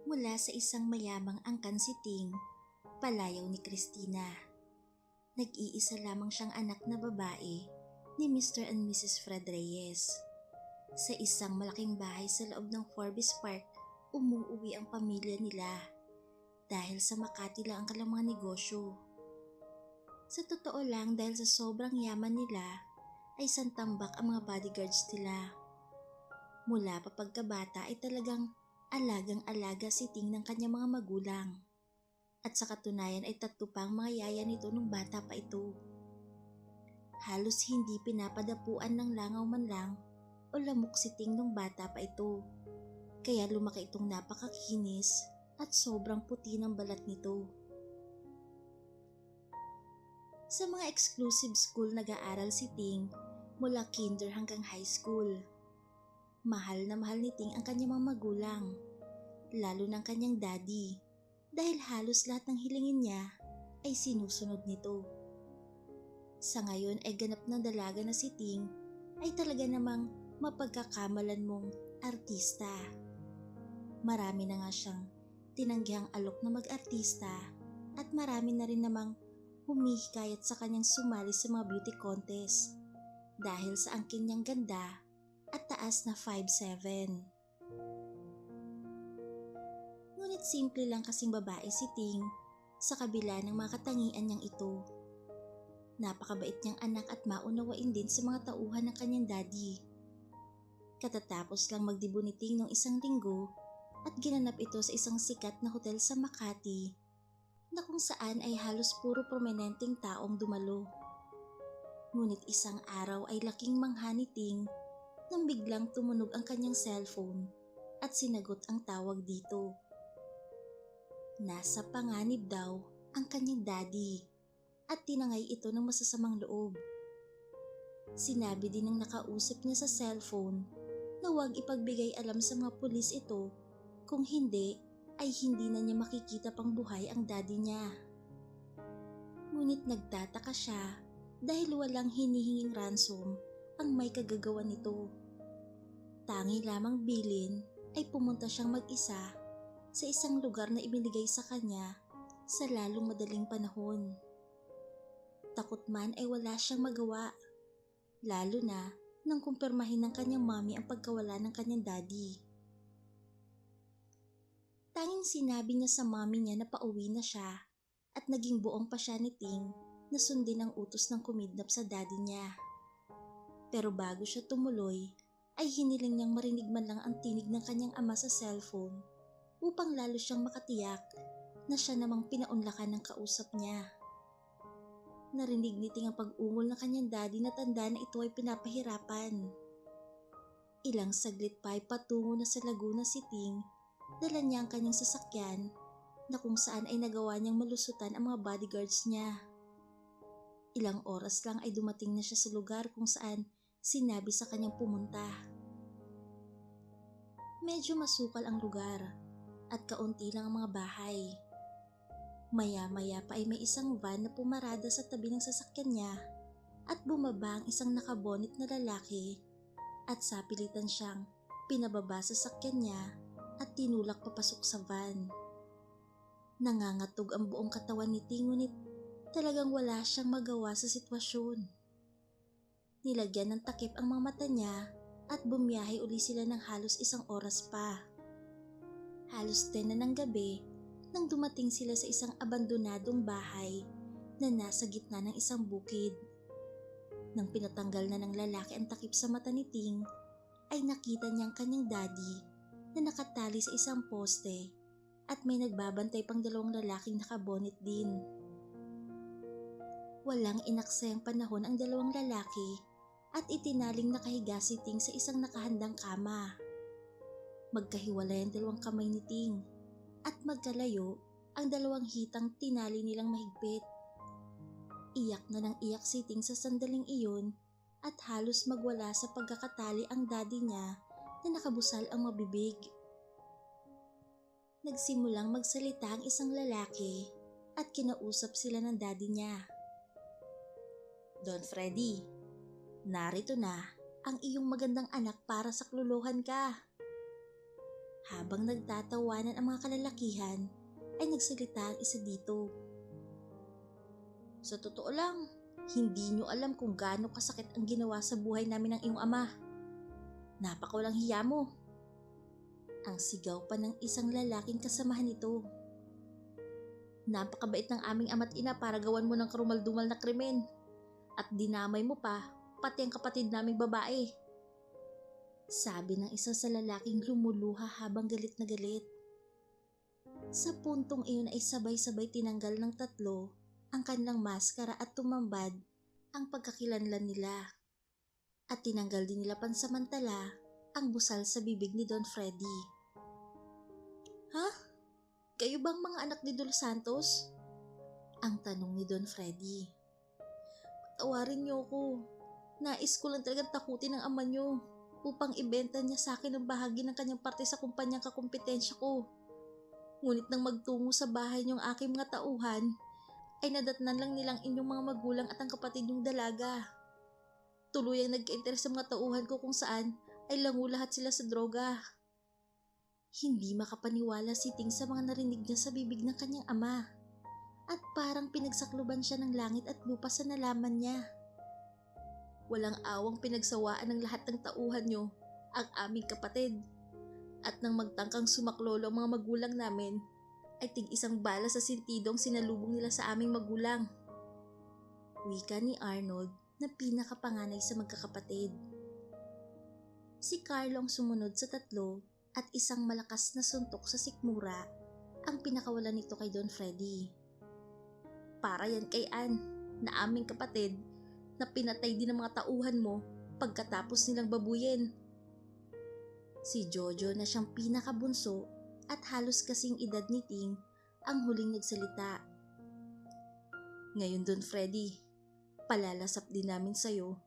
Mula sa isang mayamang angkan si Ting, palayaw ni Christina. Nag-iisa lamang siyang anak na babae ni Mr. and Mrs. Fred Reyes. Sa isang malaking bahay sa loob ng Forbes Park, umuuwi ang pamilya nila dahil sa Makati lang ang kanilang mga negosyo. Sa totoo lang, dahil sa sobrang yaman nila ay santambak ang mga bodyguards nila. Mula pa pagkabata ay talagang alagang-alaga si Ting ng kanyang mga magulang. At sa katunayan ay 3 pa ang mga yaya nito nung bata pa ito. Halos hindi pinapadapuan ng langaw man lang o lamok si Ting nung bata pa ito. Kaya lumaki itong napakakinis at sobrang puti ng balat nito. Sa mga exclusive school nag-aaral si Ting mula kinder hanggang high school. Mahal na mahal ni Ting ang kanyang mga magulang, lalo ng kanyang daddy, dahil halos lahat ng hilingin niya ay sinusunod nito. Sa ngayon ay ganap na dalaga na si Ting ay talaga namang mapagkakamalan mong artista. Marami na nga siyang tinanggihang alok na mag-artista at marami na rin namang humihikayat sa kanyang sumali sa mga beauty contest dahil sa angkin niyang ganda at taas na 5'7". Ngunit simple lang kasing babae si Ting sa kabila ng mga katangian niyang ito. Napakabait niyang anak at maunawain din sa mga tauhan ng kanyang daddy. Katatapos lang magdibo ni Ting noong isang linggo at ginanap ito sa isang sikat na hotel sa Makati na kung saan ay halos puro prominenteng taong dumalo. Ngunit isang araw ay laking mangha ni Ting nang biglang tumunog ang kanyang cellphone at sinagot ang tawag dito. Nasa panganib daw ang kanyang daddy at tinangay ito ng masasamang loob. Sinabi din ng nakausap niya sa cellphone na huwag ipagbigay alam sa mga pulis ito, kung hindi ay hindi na niya makikita pang buhay ang daddy niya. Ngunit nagtataka siya dahil walang hinihinging ransom ang may kagagawa nito. Tangi lamang bilin ay pumunta siyang mag-isa sa isang lugar na ibinigay sa kanya sa lalong madaling panahon. Takot man ay wala siyang magawa, lalo na nang kumpirmahin ng kanyang mami ang pagkawala ng kanyang daddy. Tanging sinabi niya sa mami niya na pauwi na siya at naging buong pa siya ni Ting na sundin ang utos ng kumidnap sa daddy niya. Pero bago siya tumuloy, ay hiniling niyang marinig man lang ang tinig ng kanyang ama sa cellphone upang lalo siyang makatiyak na siya namang pinaunlakan ng kausap niya. Narinig ni Ting ang pag-ungol ng kanyang daddy na tanda na ito ay pinapahirapan. Ilang saglit pa ay patungo na sa Laguna si Ting, dala niya ang kanyang sasakyan na kung saan ay nagawa niyang malusutan ang mga bodyguards niya. Ilang oras lang ay dumating na siya sa lugar kung saan sinabi sa kanyang pumunta. Medyo masukal ang lugar at kaunti lang ang mga bahay. Maya-maya pa ay may isang van na pumarada sa tabi ng sasakyan niya at bumaba ang isang nakabonit na lalaki at sapilitan siyang pinababa sa sasakyan niya at tinulak papasok sa van. Nangangatog ang buong katawan ni Ting ngunit talagang wala siyang magawa sa sitwasyon. Nilagyan ng takip ang mga mata niya at bumiyahe uli sila ng halos 1 oras pa. Halos 10 na ng gabi nang dumating sila sa isang abandonadong bahay na nasa gitna ng isang bukid. Nang pinatanggal na ng lalaki ang takip sa mata ni Ting, ay nakita niya ang kanyang daddy na nakatali sa isang poste at may nagbabantay pang 2 lalaking nakabonit din. Walang inaksayang panahon ang 2 lalaki at itinaling nakahiga si Ting sa isang nakahandang kama. Magkahiwalay ang 2 kamay ni Ting at magkalayo ang 2 hitang tinali nilang mahigpit. Iyak na ng iyak si Ting sa sandaling iyon at halos magwala sa pagkakatali ang daddy niya na nakabusal ang mabibig. Nagsimulang magsalita ang isang lalaki at kinausap sila ng daddy niya. Don Freddy, narito na ang iyong magandang anak para saklolohan ka. Habang nagtatawanan ang mga kalalakihan, ay nagsalita ang isa dito. Sa totoo lang, hindi nyo alam kung gaano kasakit ang ginawa sa buhay namin ng iyong ama. Napakawalang hiya mo. Ang sigaw pa ng isang lalaking kasamahan nito. Napakabait ng aming ama't ina para gawan mo ng karumaldumal na krimen. At dinamay mo pa, pati ang kapatid naming babae. Sabi ng isa sa lalaking lumuluha habang galit na galit. Sa puntong iyon ay sabay-sabay tinanggal ng tatlo ang kanilang maskara at tumambad ang pagkakilanlan nila. At tinanggal din nila pansamantala ang busal sa bibig ni Don Freddy. Ha? Kayo bang mga anak ni Dos Santos? Ang tanong ni Don Freddy. Patawarin niyo ako. Nais ko lang talagang takutin ang ama niyo upang ibenta niya sa akin ang bahagi ng kanyang parte sa kumpanyang kakumpetensya ko. Ngunit nang magtungo sa bahay niyong aking mga tauhan, ay nadatnan lang nilang inyong mga magulang at ang kapatid niyong dalaga. Tuluyang nagka-interes sa mga tauhan ko kung saan ay lango lahat sila sa droga. Hindi makapaniwala si Ting sa mga narinig niya sa bibig ng kanyang ama at parang pinagsakluban siya ng langit at lupa sa nalaman niya. Walang awang pinagsawaan ng lahat ng tauhan niyo ang aming kapatid at nang magtangkang sumaklolo ang mga magulang namin ay tig-isang bala sa sentidong sinalubong nila sa aming magulang. Wika ni Arnold na pinakapanganay sa magkakapatid. Si Carlo ang sumunod sa tatlo at isang malakas na suntok sa sikmura ang pinakawalan nito kay Don Freddy. Para yan kay Ann, na aming kapatid, na pinatay din ng mga tauhan mo pagkatapos nilang babuyin. Si Jojo na siyang pinakabunso at halos kasing edad ni Ting ang huling nagsalita. Ngayon Don Freddy, palalasap din namin sa'yo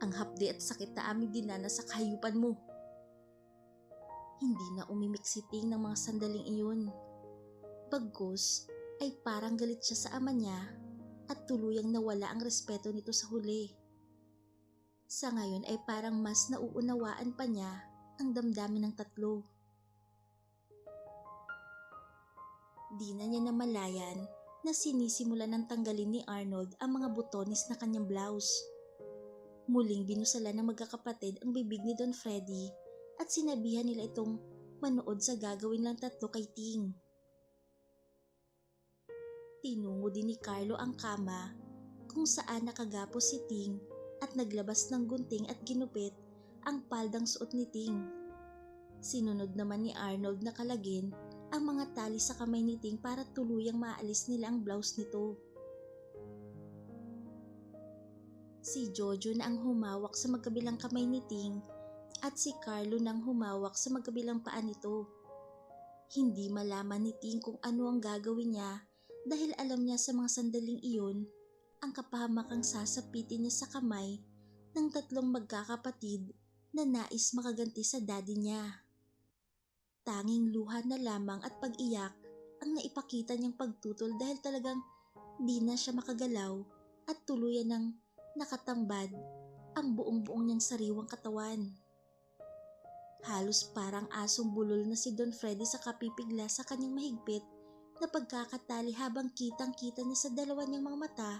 ang hapdi at sakit na aming dinana sa kahayupan mo. Hindi na umimik si Ting ng mga sandaling iyon. Bagkus ay parang galit siya sa ama niya at tuluyang nawala ang respeto nito sa huli. Sa ngayon ay parang mas nauunawaan pa niya ang damdamin ng tatlo. Di na niya namalayan na sinisimulan ng tanggalin ni Arnold ang mga butones na kanyang blouse. Muling binusalan ng magkakapatid ang bibig ni Don Freddy at sinabihan nila itong manood sa gagawin lang tatlo kay Ting. Tinungo din ni Carlo ang kama kung saan nakagapos si Ting at naglabas ng gunting at ginupit ang paldang suot ni Ting. Sinunod naman ni Arnold na kalagin ang mga tali sa kamay ni Ting para tuluyang maalis nila ang blouse nito. Si Jojo na ang humawak sa magkabilang kamay ni Ting at si Carlo nang humawak sa magkabilang paa nito. Hindi malaman ni Ting kung ano ang gagawin niya dahil alam niya sa mga sandaling iyon ang kapahamakang sasapitin niya sa kamay ng tatlong magkakapatid na nais makaganti sa daddy niya. Tanging luha na lamang at pag-iyak ang naipakita niyang pagtutol dahil talagang di na siya makagalaw at tuluyan ng nakatambad ang buong-buong niyang sariwang katawan. Halos parang asong bulol na si Don Freddy sa kapipigla sa kanyang mahigpit na pagkakatali habang kitang-kita niya sa dalawa niyang mga mata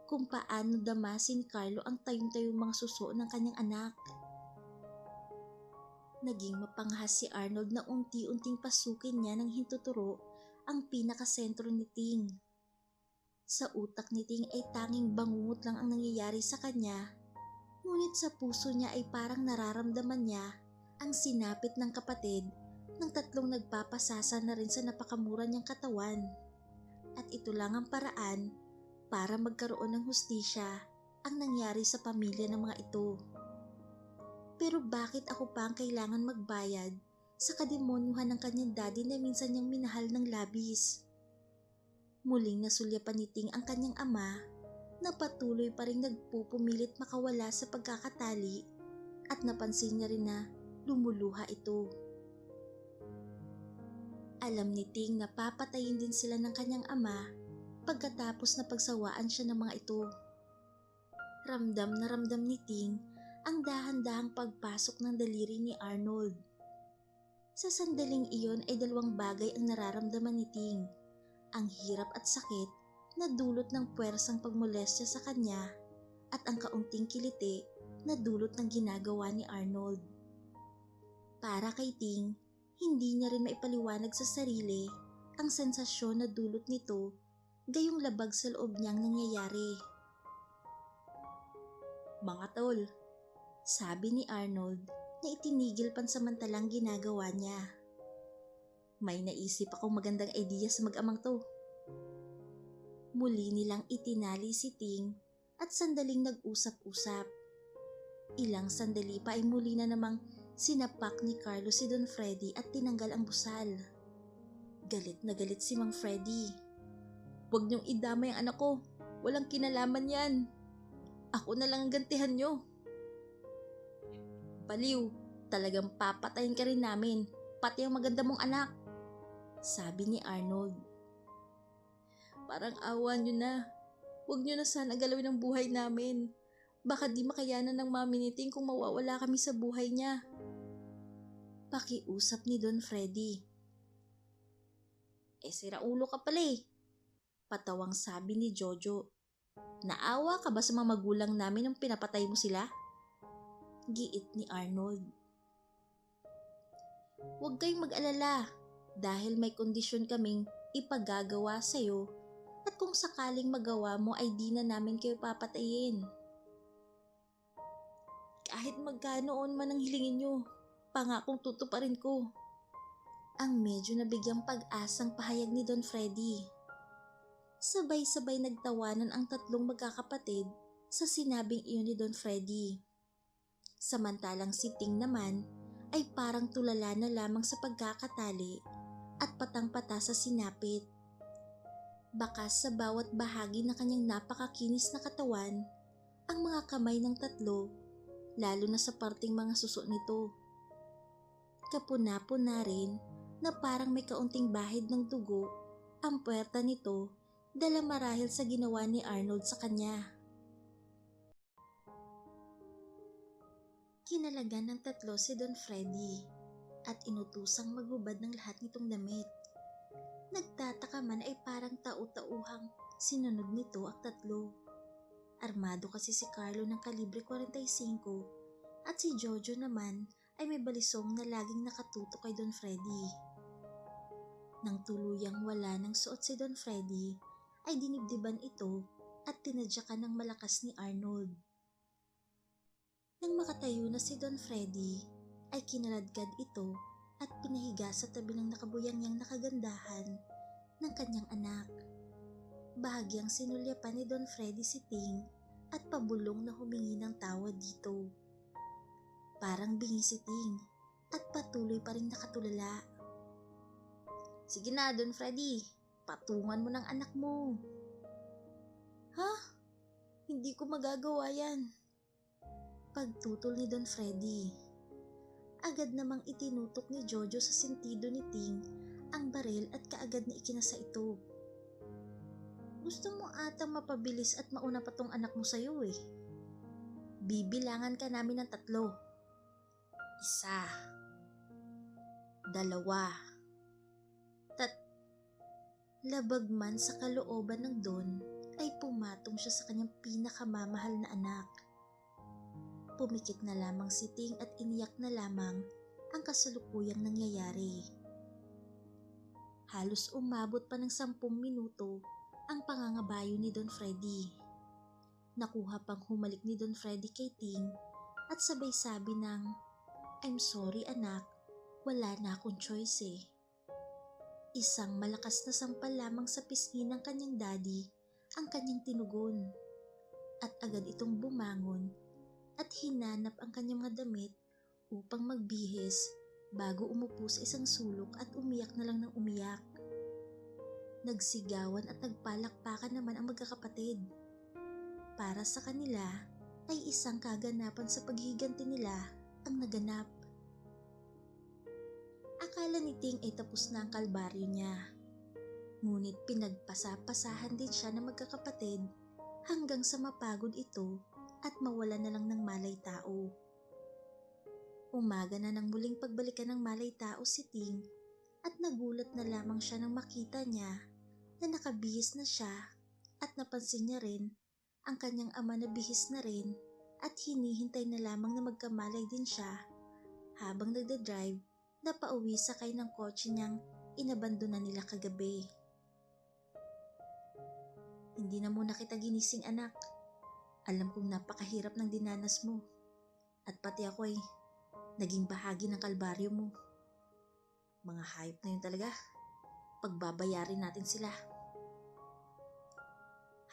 kung paano damasin ni Carlo ang tayong-tayong mga suso ng kanyang anak. Naging mapanghas si Arnold na unti-unting pasukin niya ng hintuturo ang pinakasentro ni Ting. Sa utak ni Ting ay tanging bangungot lang ang nangyayari sa kanya, ngunit sa puso niya ay parang nararamdaman niya ang sinapit ng kapatid ng tatlong nagpapasasa na rin sa napakamura niyang katawan. At ito lang ang paraan para magkaroon ng hustisya ang nangyari sa pamilya ng mga ito. Pero bakit ako pa ang kailangan magbayad sa kademonyuhan ng kanyang daddy na minsan niyang minahal ng labis? Muling nasulyapan ni Ting ang kanyang ama na patuloy pa rin nagpupumilit makawala sa pagkakatali at napansin niya rin na lumuluha ito. Alam ni Ting na papatayin din sila ng kanyang ama pagkatapos na pagsawaan siya ng mga ito. Ramdam na ramdam ni Ting ang dahan-dahang pagpasok ng daliri ni Arnold. Sa sandaling iyon ay dalawang bagay ang nararamdaman ni Ting. Ang hirap at sakit na dulot ng puwersang pagmolestya sa kanya at ang kaunting kiliti na dulot ng ginagawa ni Arnold. Para kay Ting, hindi niya rin maipaliwanag sa sarili ang sensasyon na dulot nito, gayong labag sa loob niyang nangyayari. "Mga tol," sabi ni Arnold na itinigil pansamantalang ginagawa niya. "May naisip akong magandang idea sa mag-amang to." Muli nilang itinali si Ting at sandaling nag-usap-usap. Ilang sandali pa ay muli na namang sinapak ni Carlo si Don Freddy at tinanggal ang busal. Galit na galit si Mang Freddy. "Huwag niyong idamay ang anak ko. Walang kinalaman yan. Ako na lang ang gantihan niyo." "Baliw, talagang papatayin ka rin namin, pati ang maganda mong anak," sabi ni Arnold. "Parang awa niyo na. Huwag niyo na sana galawin ang buhay namin. Baka di makayanan ng mami ni Ting kung mawawala kami sa buhay niya," pakiusap ni Don Freddy. "Sira ulo ka pala eh," patawang sabi ni Jojo. "Naawa ka ba sa mga magulang namin nung pinapatay mo sila?" Giit ni Arnold. "Huwag kayong mag-alala dahil may kondisyon kaming ipagagawa sa'yo at kung sakaling magawa mo ay di na namin kayo papatayin. Kahit magkanoon man ang hilingin nyo, pangakong tutuparin ko," ang medyo nabigyang pag-asang pahayag ni Don Freddy. Sabay-sabay nagtawanan ang tatlong magkakapatid sa sinabing iyon ni Don Freddy. Samantalang si Ting naman ay parang tulala na lamang sa pagkakatali at patang-pata sa sinapit. Bakas sa bawat bahagi ng kanyang napakakinis na katawan ang mga kamay ng tatlo, lalo na sa parting mga suso nito. Kapuna-puna rin na parang may kaunting bahid ng dugo ang puwerta nito, dala marahil sa ginawa ni Arnold sa kanya. Kinalagan ng tatlo si Don Freddy at inutusang maghubad ng lahat nitong damit. Nagtataka man ay parang tau-tauhang sinunod nito ang tatlo. Armado kasi si Carlo ng kalibre 45 at si Jojo naman ay may balisong na laging nakatutok kay Don Freddy. Nang tuluyang wala ng suot si Don Freddy, ay dinibdiban ito at tinadyakan ng malakas ni Arnold. Nang makatayo na si Don Freddy, ay kinaladkad ito at pinahiga sa tabi ng nakabuyangyang nakagandahan ng kanyang anak. Bahagyang sinulyapan ni Don Freddy si Ting at pabulong na humingi ng tawad dito. Parang bingi si Ting at patuloy pa rin nakatulala. "Sige na, Don Freddy, patungan mo ng anak mo." "Ha? Hindi ko magagawa yan," pagtutol ni Don Freddy. Agad namang itinutok ni Jojo sa sentido ni Ting ang baril at kaagad na ikinasa ito. "Gusto mo atang mapabilis at mauna pa tong anak mo sa'yo eh. Bibilangan ka namin ng 3. 1, 2, Labag man sa kalooban ng Don ay pumatong siya sa kanyang pinakamamahal na anak. Pumikit na lamang si Ting at iniyak na lamang ang kasalukuyang nangyayari. Halos umabot pa ng 10 minuto ang pangangabayo ni Don Freddy. Nakuha pang humalik ni Don Freddy kay Ting at sabay sabi ng, "I'm sorry anak, wala na akong choice eh." Isang malakas na sampal lamang sa pisngi ng kanyang daddy ang kanyang tinugon. At agad itong bumangon at hinanap ang kanyang mga damit upang magbihis bago umupo sa isang sulok at umiyak na lang ng umiyak. Nagsigawan at nagpalakpakan naman ang magkakapatid. Para sa kanila ay isang kaganapan sa paghiganti nila ang naganap. Akala ni Ting ay tapos na ang kalbaryo niya. Ngunit pinagpasapasahan din siya ng magkakapatid hanggang sa mapagod ito at mawala na lang ng malay tao. Umaga na nang muling pagbalikan ng malay tao si Ting at nagulat na lamang siya nang makita niya na nakabihis na siya at napansin niya rin ang kanyang ama na bihis na rin at hinihintay na lamang na magkamalay din siya habang nagdadrive na pauwi sakay ng kotse niyang inabandona nila kagabi. Hindi na muna kita ginising anak. Alam kong napakahirap ng dinanas mo at pati ako ay naging bahagi ng kalbaryo mo. Mga hayop na yun talaga. Pagbabayarin natin sila.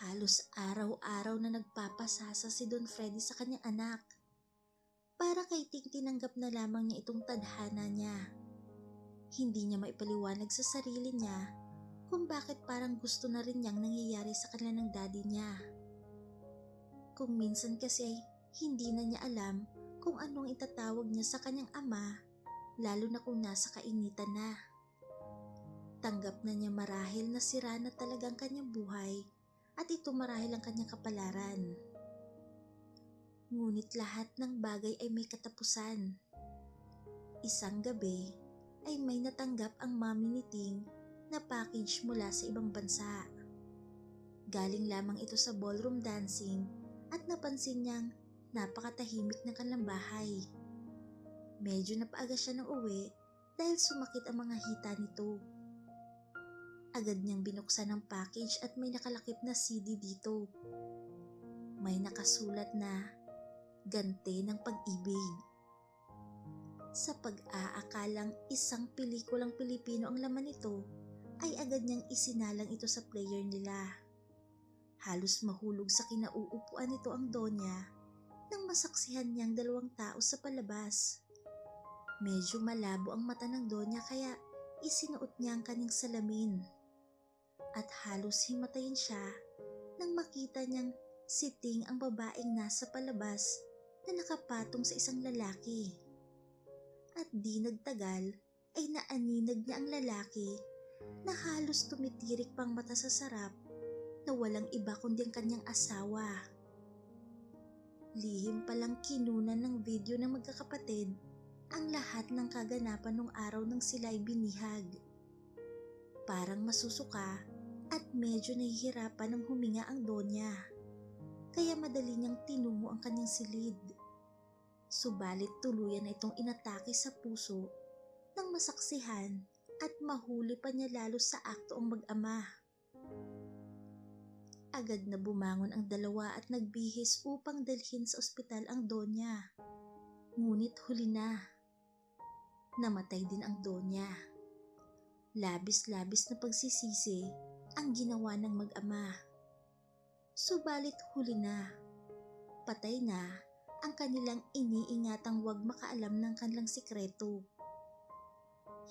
Halos araw-araw na nagpapasasa si Don Freddy sa kanyang anak. Para kay Ting tinanggap na lamang niya itong tadhana niya. Hindi niya maipaliwanag sa sarili niya kung bakit parang gusto na rin niyang nangyayari sa kanila ng daddy niya. Kung minsan kasi ay hindi na niya alam kung anong itatawag niya sa kanyang ama, lalo na kung nasa kainitan na. Tanggap na niya marahil na sira na talagang kanyang buhay at ito marahil ang kanyang kapalaran. Ngunit lahat ng bagay ay may katapusan. Isang gabi ay may natanggap ang mami ni Ting na package mula sa ibang bansa. Galing lamang ito sa ballroom dancing at napansin niyang napakatahimik ng kanilang bahay. Medyo napaaga siya ng uwi dahil sumakit ang mga hita nito. Agad niyang binuksan ang package at may nakalakip na CD dito. May nakasulat na Gante ng Pag-ibig. Sa pag-aakalang isang pelikulang Pilipino ang laman nito, ay agad niyang isinalang ito sa player nila. Halos mahulog sa kinauupuan nito ang Donya nang masaksihan niyang dalawang tao sa palabas. Medyo malabo ang mata ng Donya kaya isinuot niya ang kanyang salamin. At halos himatayin siya nang makita niyang si Ting ang babaeng nasa palabas na nakapatong sa isang lalaki. At di nagtagal ay naaninag niya ang lalaki na halos tumitirik pang mata sa sarap na walang iba kundi ang kanyang asawa. Lihim palang kinunan ng video ng magkakapatid ang lahat ng kaganapan nung araw nang sila'y binihag. Parang masusuka at medyo nahihirapan ng huminga ang Donya, kaya madali niyang tinungo ang kanyang silid. Subalit tuluyan na itong inatake sa puso nang masaksihan at mahuli pa niya lalo sa akto ang mag-ama. Agad na bumangon ang dalawa at nagbihis upang dalhin sa ospital ang Donya. Ngunit huli na. Namatay din ang Donya. Labis-labis na pagsisisi ang ginawa ng mag-ama. Subalit huli na. Patay na ang kanilang iniingatang huwag makaalam ng kanilang sikreto.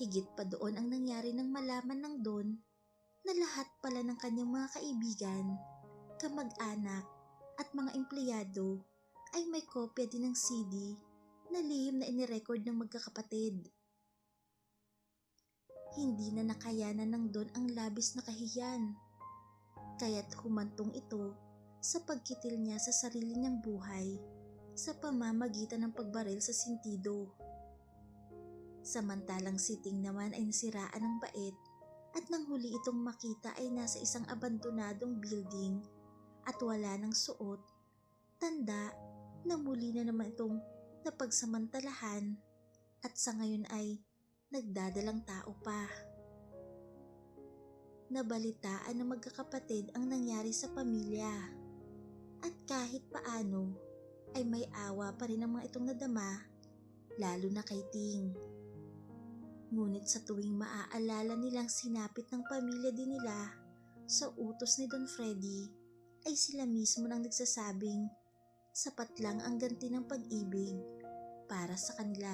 Higit pa doon ang nangyari nang malaman ng Don na lahat pala ng kanyang mga kaibigan, kamag-anak at mga empleyado ay may kopya din ng CD na lihim na inirecord ng magkakapatid. Hindi na nakayanan ng Don ang labis na kahiyan, kaya't humantong ito sa pagkitil niya sa sarili niyang buhay sa pamamagitan ng pagbaril sa sintido. Samantalang si Ting naman ay nasiraan ng bait at nang huli itong makita ay nasa isang abandonadong building at wala ng suot, tanda na muli na naman itong napagsamantalahan at sa ngayon ay nagdadalang tao pa. Nabalitaan ng magkakapatid ang nangyari sa pamilya at kahit paano ay may awa pa rin ang mga itong nadama, lalo na kay Ting. Ngunit sa tuwing maaalala nilang sinapit ng pamilya din nila sa utos ni Don Freddy, ay sila mismo nang nagsasabing sapat lang ang ganti ng pag-ibig para sa kanila.